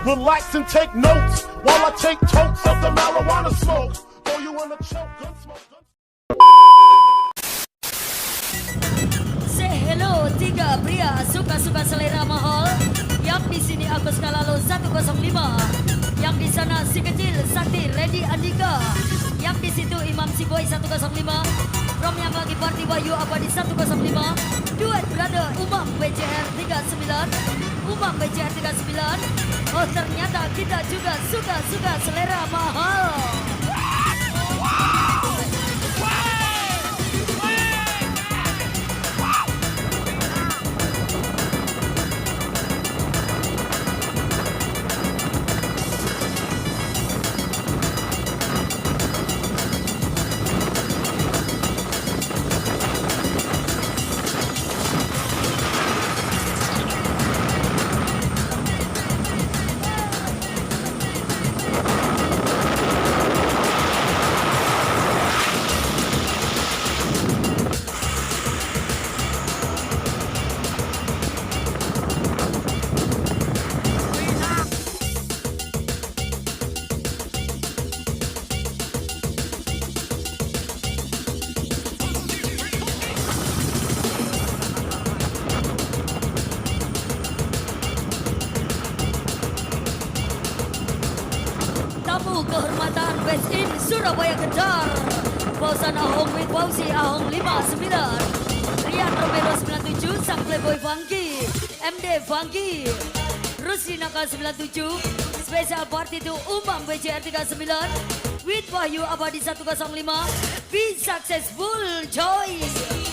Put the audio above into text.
Relax and take notes while I take totes of the marijuana smoke. Throw you in a choke, gun smoke. Say hello, tiga pria suka-suka selera mahal. Yang di sini Agus Kalalo 105. Yang di sana si kecil Sakti Lady Andika. Yang di situ Imam Siboy 105. From yang lagi party Bayu Abadi 105. Duet brother Umam BCR 39. Umam BCR 39. Oh ternyata kita juga suka-suka selera mahal. Tamu kehormatan Best in Surabaya Kejar. Pausan Ahong with Pausi Ahong 59. Rian Romero 97, Sang Playboy Funky. MD Funky. Rusdinaka 97. Special Party to Umam BCR 39. With Wahyu Abadi 105. Be successful, choice.